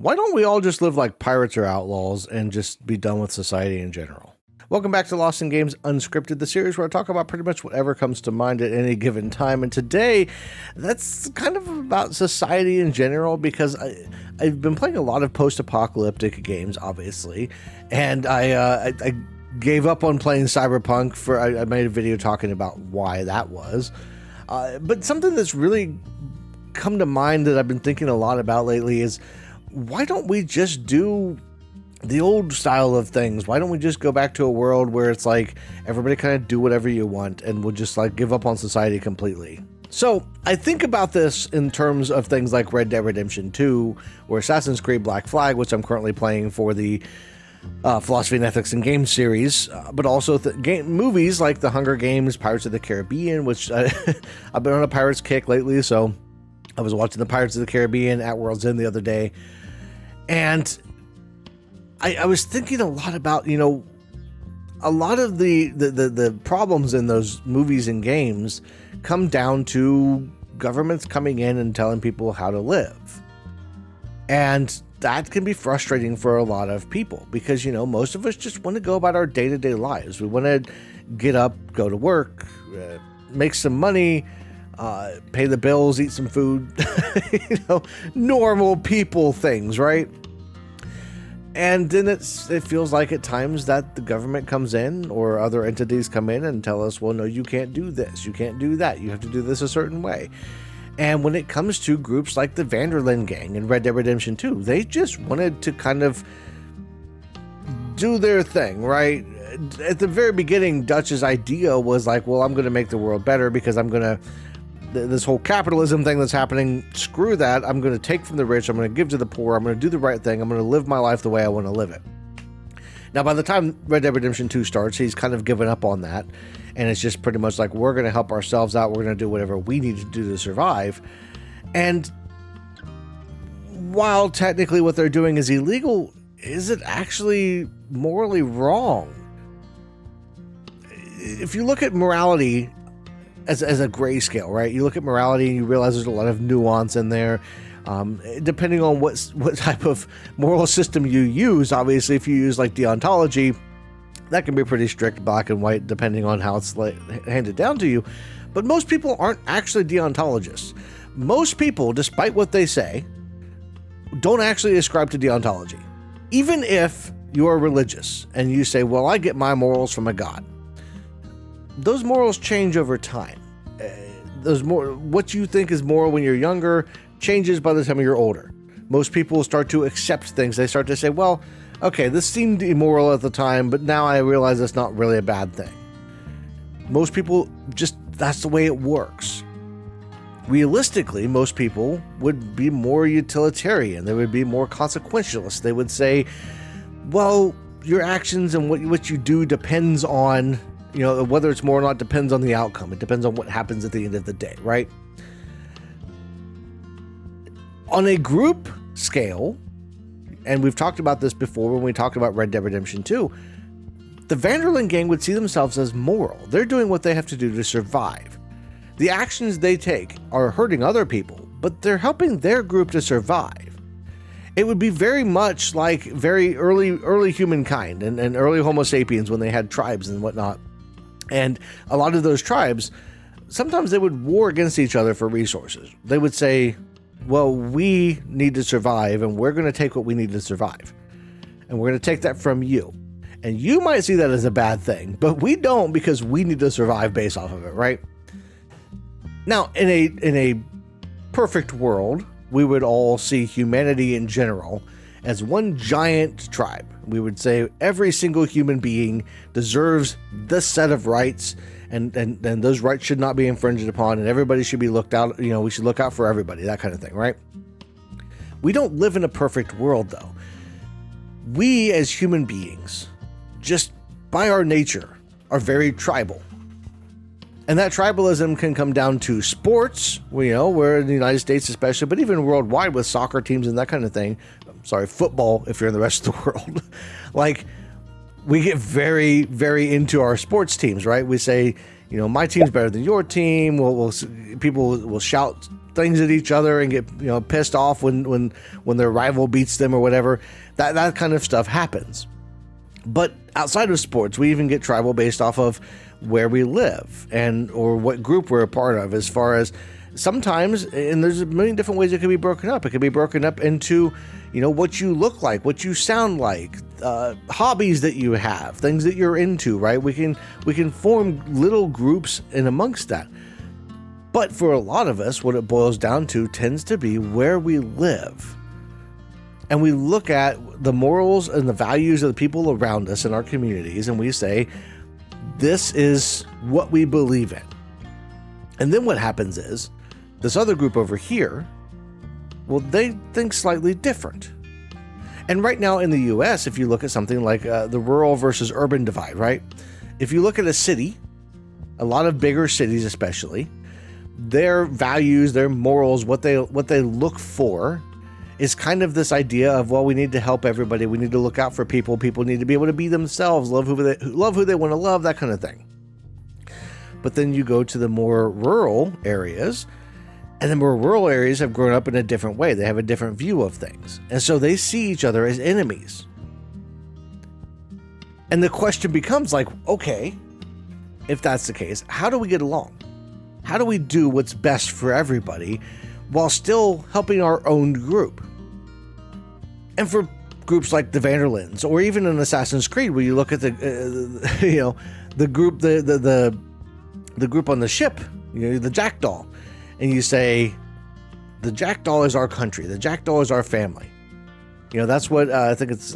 Why don't we all just live like pirates or outlaws and just be done with society in general? Welcome back to Lost in Games Unscripted, the series where I talk about pretty much whatever comes to mind at any given time. And today, that's kind of about society in general, because I've been playing a lot of post-apocalyptic games, obviously, and I gave up on playing Cyberpunk. I made a video talking about why that was. But something that's really come to mind that I've been thinking a lot about lately is, why don't we just do the old style of things? Why don't we just go back to a world where it's like everybody kind of do whatever you want and we'll just like give up on society completely? So I think about this in terms of things like Red Dead Redemption 2 or Assassin's Creed Black Flag, which I'm currently playing for the Philosophy and Ethics in Games series, but also movies like The Hunger Games, Pirates of the Caribbean, which I've been on a Pirates kick lately, so I was watching the Pirates of the Caribbean at World's End the other day. And I was thinking a lot about, a lot of the problems in those movies and games come down to governments coming in and telling people how to live. And that can be frustrating for a lot of people because, most of us just want to go about our day-to-day lives. We want to get up, go to work, make some money, pay the bills, eat some food, normal people things, right? And then it feels like at times that the government comes in or other entities come in and tell us, well, no, you can't do this, you can't do that, you have to do this a certain way. And when it comes to groups like the Vanderlyn Gang in Red Dead Redemption 2, they just wanted to kind of do their thing, right? At the very beginning, Dutch's idea was like, well, I'm going to make the world better because I'm going to, this whole capitalism thing that's happening, screw that. I'm going to take from the rich. I'm going to give to the poor. I'm going to do the right thing. I'm going to live my life the way I want to live it. Now, by the time Red Dead Redemption 2 starts, he's kind of given up on that. And it's just pretty much like, we're going to help ourselves out. We're going to do whatever we need to do to survive. And while technically what they're doing is illegal, is it actually morally wrong? If you look at morality as a grayscale, right? You look at morality and you realize there's a lot of nuance in there. Depending on what type of moral system you use, obviously, if you use like deontology, that can be pretty strict, black and white, depending on how it's handed down to you. But most people aren't actually deontologists. Most people, despite what they say, don't actually ascribe to deontology. Even if you are religious and you say, well, I get my morals from a god. Those morals change over time. What you think is moral when you're younger changes by the time you're older. Most people start to accept things. They start to say, well, okay, this seemed immoral at the time, but now I realize it's not really a bad thing. Most people that's the way it works. Realistically, most people would be more utilitarian. They would be more consequentialist. They would say, well, your actions and what you do depends on, whether it's more or not depends on the outcome. It depends on what happens at the end of the day, right? On a group scale, and we've talked about this before when we talked about Red Dead Redemption 2, the Vanderlyn Gang would see themselves as moral. They're doing what they have to do to survive. The actions they take are hurting other people, but they're helping their group to survive. It would be very much like very early humankind and early Homo sapiens when they had tribes and whatnot. And a lot of those tribes, sometimes they would war against each other for resources. They would say, well, we need to survive and we're going to take what we need to survive. And we're going to take that from you. And you might see that as a bad thing, but we don't, because we need to survive based off of it, right? Now, in a perfect world, we would all see humanity in general as one giant tribe. We would say every single human being deserves this set of rights, and those rights should not be infringed upon, and everybody should be looked out, we should look out for everybody, that kind of thing, right? We don't live in a perfect world, though. We as human beings, just by our nature, are very tribal. And that tribalism can come down to sports, where in the United States especially, but even worldwide with soccer teams and that kind of thing. Sorry, football if you're in the rest of the world. Like, we get very, very into our sports teams, right? We say, my team's better than your team. People will shout things at each other and get pissed off when their rival beats them or whatever. That kind of stuff happens. But outside of sports, we even get tribal based off of where we live or what group we're a part of, as far as sometimes, and there's a million different ways it can be broken up. It can be broken up into, what you look like, what you sound like, hobbies that you have, things that you're into, right? We can form little groups in amongst that. But for a lot of us, what it boils down to tends to be where we live. And we look at the morals and the values of the people around us in our communities, and we say, this is what we believe in. And then what happens is, this other group over here, well, they think slightly different. And right now in the US, if you look at something like the rural versus urban divide, right? If you look at a city, a lot of bigger cities especially, their values, their morals, what they look for is kind of this idea of, well, we need to help everybody. We need to look out for people. People need to be able to be themselves, love who they want to love, that kind of thing. But then you go to the more rural areas, and the more rural areas have grown up in a different way. They have a different view of things. And so they see each other as enemies. And the question becomes like, okay, if that's the case, how do we get along? How do we do what's best for everybody while still helping our own group? And for groups like the Vanderlands, or even in Assassin's Creed, where you look at the group, the group on the ship, the Jackdaw, and you say, the Jackdaw is our country, the Jackdaw is our family. That's what I think it's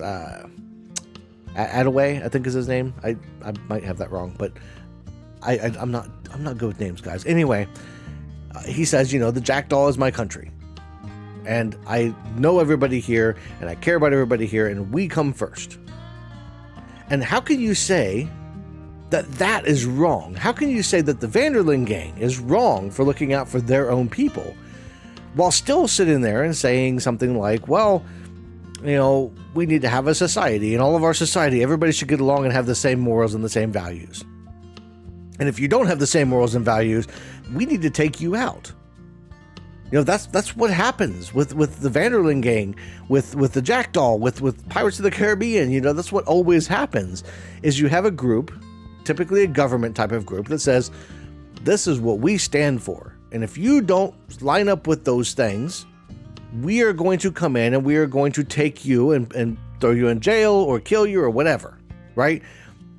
Attaway, I think is his name. I might have that wrong, but I'm not good with names, guys. Anyway, he says, the Jackdaw is my country, and I know everybody here, and I care about everybody here, and we come first. And how can you say that is wrong? How can you say that the Vanderland gang is wrong for looking out for their own people, while still sitting there and saying something like, well, we need to have a society, and all of our society, everybody should get along and have the same morals and the same values. And if you don't have the same morals and values, we need to take you out. That's what happens with the Vanderland gang, with the Jackdaw, with Pirates of the Caribbean. That's what always happens, is you have a group, typically a government type of group, that says, this is what we stand for. And if you don't line up with those things, we are going to come in and we are going to take you and throw you in jail or kill you or whatever, right?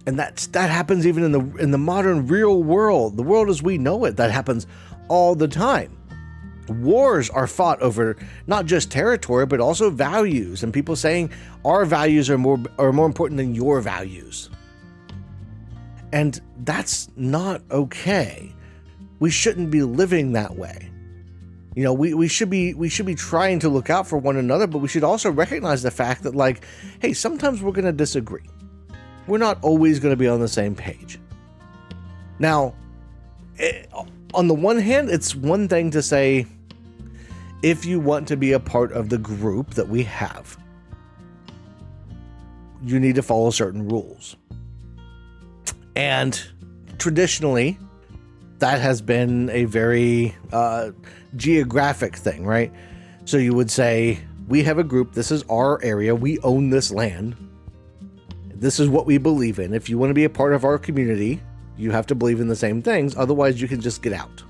And that happens even in the modern real world, the world as we know it. That happens all the time. Wars are fought over not just territory, but also values, and people saying our values are more important than your values. And that's not okay. We shouldn't be living that way. We should be trying to look out for one another, but we should also recognize the fact that, like, hey, sometimes we're going to disagree. We're not always going to be on the same page. Now, on the one hand, it's one thing to say, if you want to be a part of the group that we have, you need to follow certain rules. And traditionally, that has been a very geographic thing, right? So you would say, we have a group, this is our area, we own this land, this is what we believe in. If you want to be a part of our community, you have to believe in the same things, otherwise you can just get out.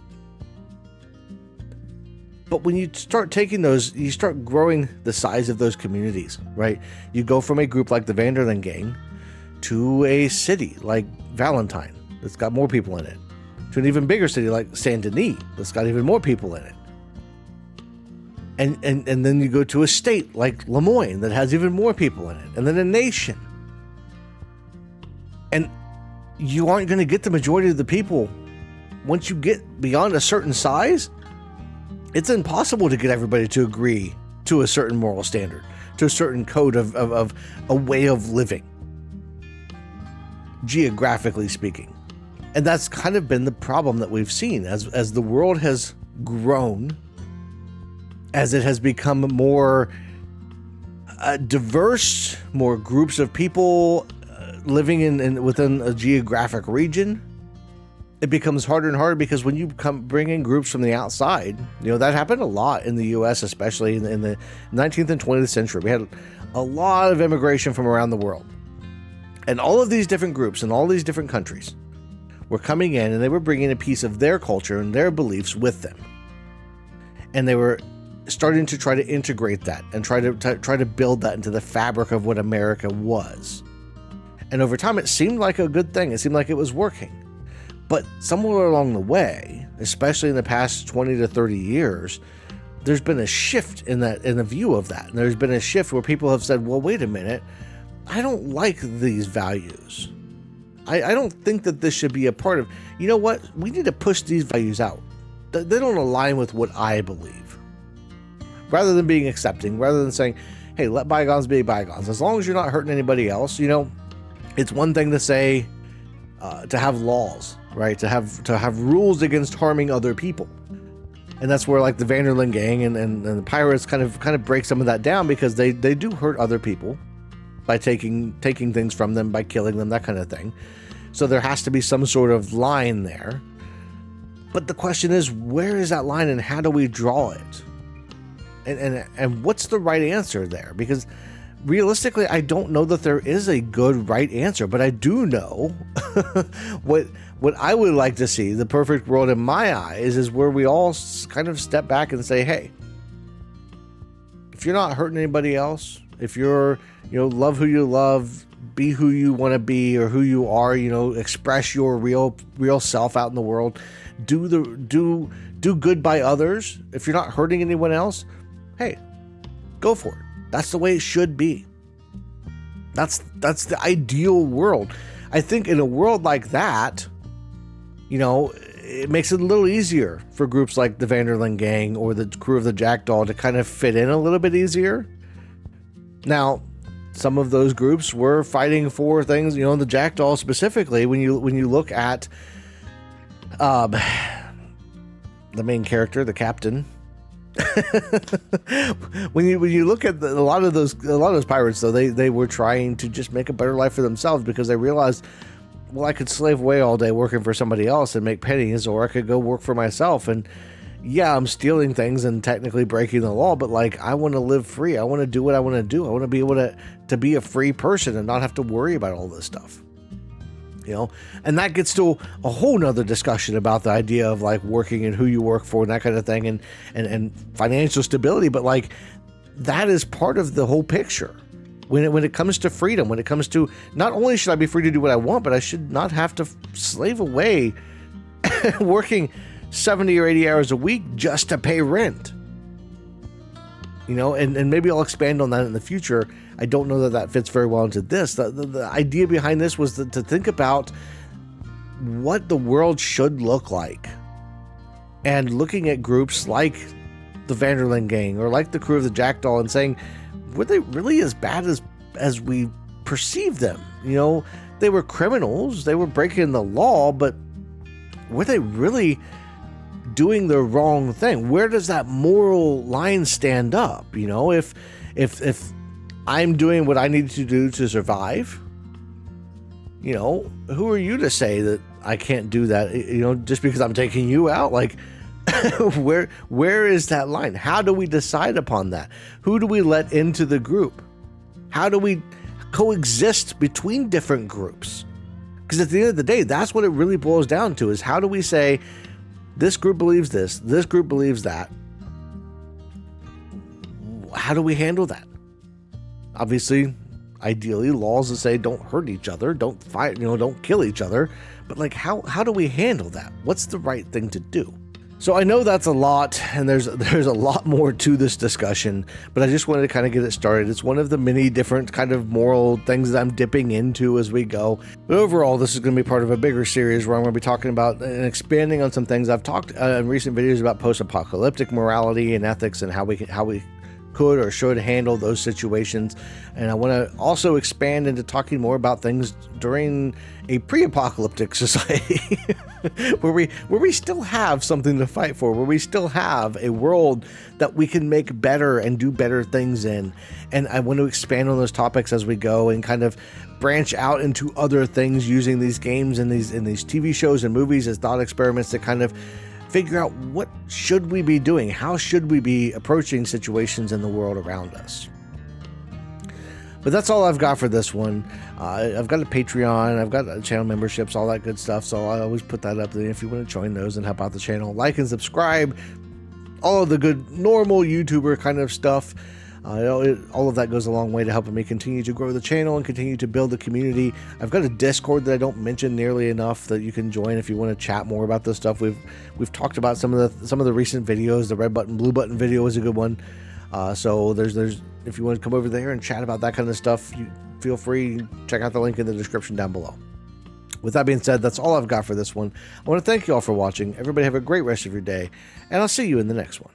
But when you start taking those, you start growing the size of those communities, right? You go from a group like the Vanderland gang to a city like Valentine that's got more people in it, to an even bigger city like Saint Denis that's got even more people in it. And then you go to a state like Lemoyne that has even more people in it, and then a nation. And you aren't going to get the majority of the people. Once you get beyond a certain size, it's impossible to get everybody to agree to a certain moral standard, to a certain code of a way of living, geographically speaking. And that's kind of been the problem that we've seen as the world has grown, as it has become more diverse, more groups of people living within a geographic region. it becomes harder and harder because when you bring in groups from the outside, that happened a lot in the U.S., especially in the 19th and 20th century. We had a lot of immigration from around the world. And all of these different groups in all these different countries were coming in, and they were bringing a piece of their culture and their beliefs with them. And they were starting to try to integrate that and try to build that into the fabric of what America was. And over time, it seemed like a good thing. It seemed like it was working. But somewhere along the way, especially in the past 20 to 30 years, there's been a shift in the view of that. And there's been a shift where people have said, well, wait a minute, I don't like these values. I don't think that this should be a part of, you know what? We need to push these values out. They don't align with what I believe. Rather than being accepting, rather than saying, hey, let bygones be bygones. As long as you're not hurting anybody else, it's one thing to say, to have laws, right? To have rules against harming other people. And that's where like the Vanderlyn gang and the pirates kind of break some of that down, because they do hurt other people by taking things from them, by killing them, that kind of thing. So there has to be some sort of line there. But the question is, where is that line and how do we draw it? And what's the right answer there? Because realistically, I don't know that there is a good right answer, but I do know what I would like to see, the perfect world in my eyes, is where we all kind of step back and say, hey, if you're not hurting anybody else, if you're, love who you love, be who you want to be or who you are, express your real self out in the world, do good by others. If you're not hurting anyone else, hey, go for it. That's the way it should be. That's the ideal world. I think in a world like that, it makes it a little easier for groups like the Vanderlyn gang or the crew of the Jackdaw to kind of fit in a little bit easier. Now, some of those groups were fighting for things, the Jackdaw specifically, when you look at the main character, the captain. when you look at a lot of those pirates, though, they were trying to just make a better life for themselves, because they realized, well, I could slave away all day working for somebody else and make pennies, or I could go work for myself. And yeah, I'm stealing things and technically breaking the law, but like, I want to live free. I want to do what I want to do. I want to be able to be a free person and not have to worry about all this stuff. And that gets to a whole nother discussion about the idea of like working and who you work for and that kind of thing, and financial stability. But like, that is part of the whole picture when it comes to freedom, when it comes to, not only should I be free to do what I want, but I should not have to slave away working 70 or 80 hours a week just to pay rent. And maybe I'll expand on that in the future. I don't know that fits very well into this. The idea behind this was to think about what the world should look like. And looking at groups like the Vanderlyn gang or like the crew of the Jackdaw and saying, were they really as bad as we perceived them? They were criminals. They were breaking the law, but were they really doing the wrong thing? Where does that moral line stand up? If I'm doing what I need to do to survive, who are you to say that I can't do that? Just because I'm taking you out, like, where is that line? How do we decide upon that? Who do we let into the group? How do we coexist between different groups? Because at the end of the day, that's what it really boils down to, is how do we say, this group believes this group believes that. How do we handle that? Obviously, ideally, laws that say don't hurt each other, don't fight, don't kill each other. But like, how do we handle that? What's the right thing to do? So I know that's a lot, and there's a lot more to this discussion, but I just wanted to kind of get it started. It's one of the many different kind of moral things that I'm dipping into as we go. But overall, this is going to be part of a bigger series where I'm going to be talking about and expanding on some things I've talked in recent videos about post-apocalyptic morality and ethics, and how we could or should handle those situations. And I want to also expand into talking more about things during a pre-apocalyptic society where we still have something to fight for, where we still have a world that we can make better and do better things in. And I want to expand on those topics as we go and kind of branch out into other things using these games and these TV shows and movies as thought experiments to kind of figure out what should we be doing, how should we be approaching situations in the world around us. But that's all I've got for this one. I've got a Patreon, I've got channel memberships, all that good stuff, so I always put that up there if you want to join those and help out the channel. Like and subscribe, all of the good normal YouTuber kind of stuff. All of that goes a long way to helping me continue to grow the channel and continue to build the community. I've got a Discord that I don't mention nearly enough that you can join if you want to chat more about this stuff. We've talked about some of the recent videos. The red button, blue button video was a good one. So there's if you want to come over there and chat about that kind of stuff, you feel free. Check out the link in the description down below. With that being said, that's all I've got for this one. I want to thank you all for watching. Everybody have a great rest of your day, and I'll see you in the next one.